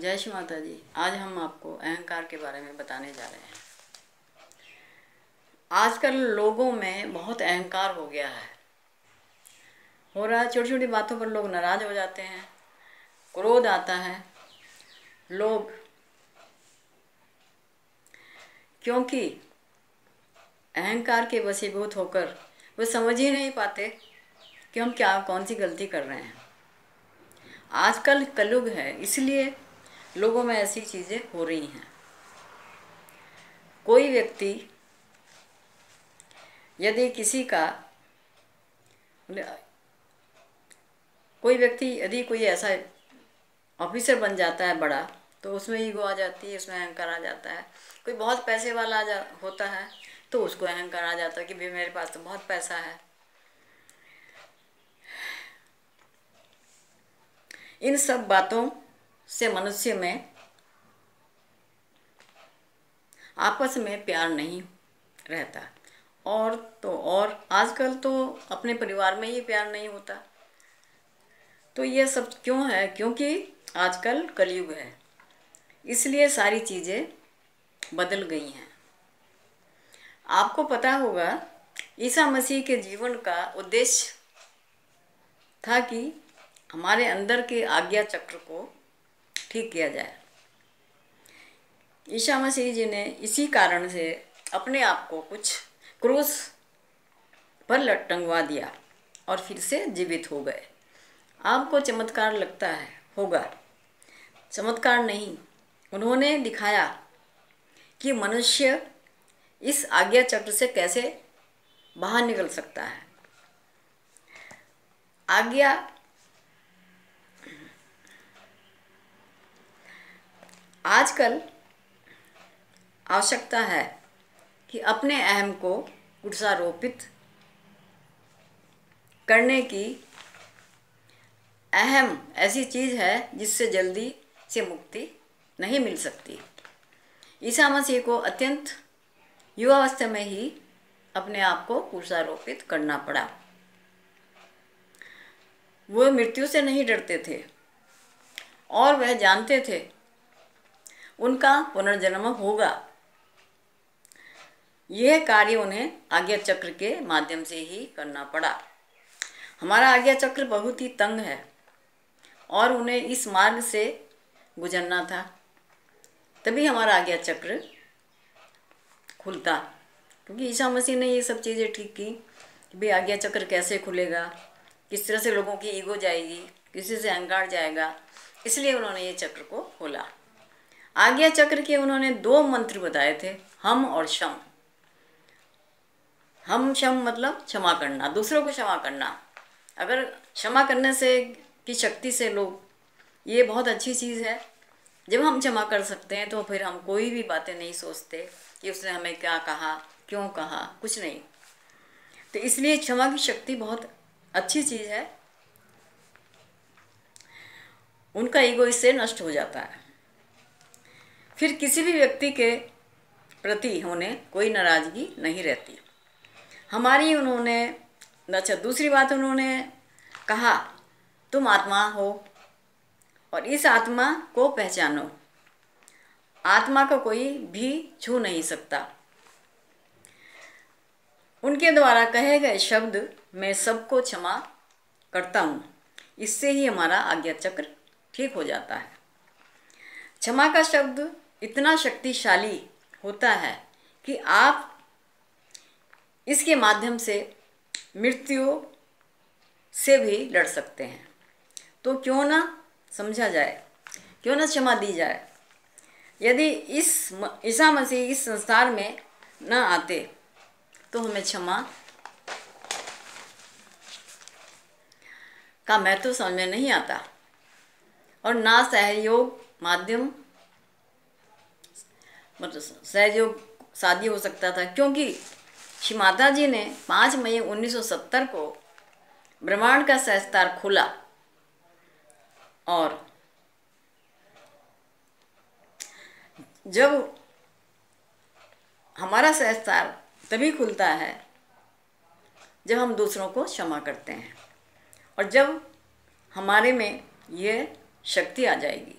जय श्री माता जी। आज हम आपको अहंकार के बारे में बताने जा रहे हैं। आजकल लोगों में बहुत अहंकार हो गया है, हो रहा है। छोटी छोटी बातों पर लोग नाराज हो जाते हैं, क्रोध आता है। लोग क्योंकि अहंकार के वशीभूत होकर वो समझ ही नहीं पाते कि हम कौन सी गलती कर रहे हैं। आजकल कलयुग है, इसलिए लोगों में ऐसी चीज़ें हो रही हैं। कोई व्यक्ति यदि कोई ऐसा ऑफिसर बन जाता है बड़ा, तो उसमें ईगो आ जाती है, उसमें अहंकार आ जाता है। कोई बहुत पैसे वाला होता है तो उसको अहंकार आ जाता है कि भाई मेरे पास तो बहुत पैसा है। इन सब बातों से मनुष्य में आपस में प्यार नहीं रहता। और आजकल तो अपने परिवार में ही प्यार नहीं होता। तो ये सब क्यों है? क्योंकि आजकल कलयुग है, इसलिए सारी चीज़ें बदल गई हैं। आपको पता होगा ईसा मसीह के जीवन का उद्देश्य था कि हमारे अंदर के आज्ञा चक्र को ठीक किया जाए। ईसा मसीह जी ने इसी कारण से अपने आप को कुछ क्रूस पर टंगवा दिया और फिर से जीवित हो गए। आपको चमत्कार लगता है होगा, चमत्कार नहीं, उन्होंने दिखाया कि मनुष्य इस आज्ञा चक्र से कैसे बाहर निकल सकता है। आजकल आवश्यकता है कि अपने अहम को कुर्सारोपित करने की। अहम ऐसी चीज़ है जिससे जल्दी से मुक्ति नहीं मिल सकती। ईसा मसीह को अत्यंत युवावस्था में ही अपने आप को कुर्सारोपित करना पड़ा। वो मृत्यु से नहीं डरते थे और वह जानते थे उनका पुनर्जन्म होगा। यह कार्य उन्हें आज्ञा चक्र के माध्यम से ही करना पड़ा। हमारा आज्ञा चक्र बहुत ही तंग है और उन्हें इस मार्ग से गुजरना था, तभी हमारा आज्ञा चक्र खुलता। क्योंकि ईसा मसीह ने ये सब चीज़ें ठीक की कि भाई आज्ञा चक्र कैसे खुलेगा, किस तरह से लोगों की ईगो जाएगी, किसी से अहंकार जाएगा, इसलिए उन्होंने ये चक्र को खोला। आज्ञा चक्र के उन्होंने 2 मंत्र बताए थे, हम और शम। हम शम मतलब क्षमा करना, दूसरों को क्षमा करना। अगर क्षमा करने से की शक्ति से लोग, ये बहुत अच्छी चीज़ है। जब हम क्षमा कर सकते हैं तो फिर हम कोई भी बातें नहीं सोचते कि उसने हमें क्या कहा, क्यों कहा, कुछ नहीं। तो इसलिए क्षमा की शक्ति बहुत अच्छी चीज़ है। उनका ईगो इससे नष्ट हो जाता है। फिर किसी भी व्यक्ति के प्रति उन्हें कोई नाराज़गी नहीं रहती। हमारी उन्होंने दूसरी बात उन्होंने कहा, तुम आत्मा हो और इस आत्मा को पहचानो। आत्मा को कोई भी छू नहीं सकता। उनके द्वारा कहे गए शब्द, मैं सबको क्षमा करता हूँ, इससे ही हमारा आज्ञा चक्र ठीक हो जाता है। क्षमा का शब्द इतना शक्तिशाली होता है कि आप इसके माध्यम से मृत्यु से भी लड़ सकते हैं। तो क्यों ना समझा जाए, क्यों ना क्षमा दी जाए। यदि ईसा मसीह इस संसार में न आते तो हमें क्षमा का महत्व समझ में नहीं आता और ना सहयोग माध्यम मतलब सहयोग साध्य हो सकता था। क्योंकि श्री माता जी ने 5 मई 1970 को ब्रह्मांड का सहस्त्रार खोला और जब हमारा सहस्त्रार तभी खुलता है जब हम दूसरों को क्षमा करते हैं और जब हमारे में ये शक्ति आ जाएगी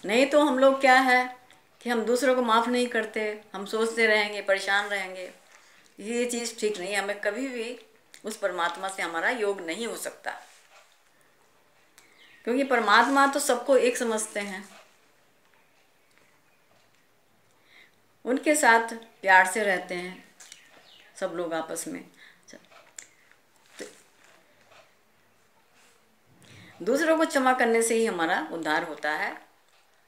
नहीं तो हम लोग क्या है कि हम दूसरों को माफ़ नहीं करते, हम सोचते रहेंगे, परेशान रहेंगे। ये चीज़ ठीक नहीं है। हमें कभी भी उस परमात्मा से हमारा योग नहीं हो सकता, क्योंकि परमात्मा तो सबको एक समझते हैं। उनके साथ प्यार से रहते हैं सब लोग आपस में। तो दूसरों को क्षमा करने से ही हमारा उद्धार होता है।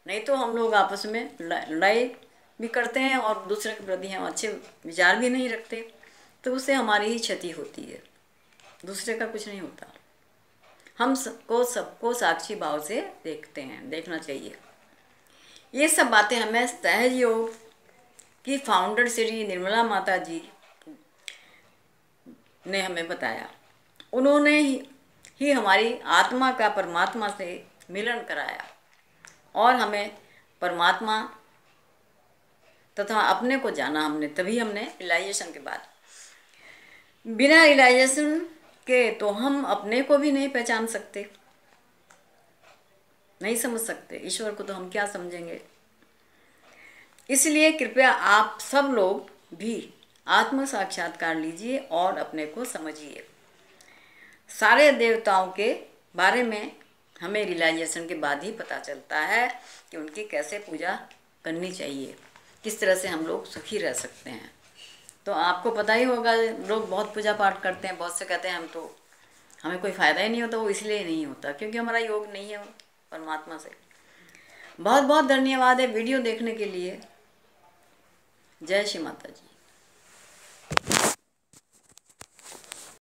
नहीं तो हम लोग आपस में लड़ाई भी करते हैं और दूसरे के प्रति हम अच्छे विचार भी नहीं रखते, तो उससे हमारी ही क्षति होती है, दूसरे का कुछ नहीं होता। हम सबको साक्षी भाव से देखते हैं, देखना चाहिए। ये सब बातें हमें सहज योग की फाउंडर श्री निर्मला माता जी ने हमें बताया। उन्होंने ही हमारी आत्मा का परमात्मा से मिलन कराया और हमें परमात्मा तथा अपने को जाना हमने, तभी हमने रियलाइजेशन के बाद। बिना रियलाइजेशन के तो हम अपने को भी नहीं पहचान सकते, नहीं समझ सकते। ईश्वर को तो हम क्या समझेंगे। इसलिए कृपया आप सब लोग भी आत्म साक्षात्कार लीजिए और अपने को समझिए। सारे देवताओं के बारे में हमें रियलाइजेशन के बाद ही पता चलता है कि उनकी कैसे पूजा करनी चाहिए, किस तरह से हम लोग सुखी रह सकते हैं। तो आपको पता ही होगा, लोग बहुत पूजा पाठ करते हैं, बहुत से कहते हैं हमें कोई फ़ायदा ही नहीं होता। वो इसलिए नहीं होता क्योंकि हमारा योग नहीं है परमात्मा से। बहुत बहुत धन्यवाद है वीडियो देखने के लिए। जय श्री माता जी।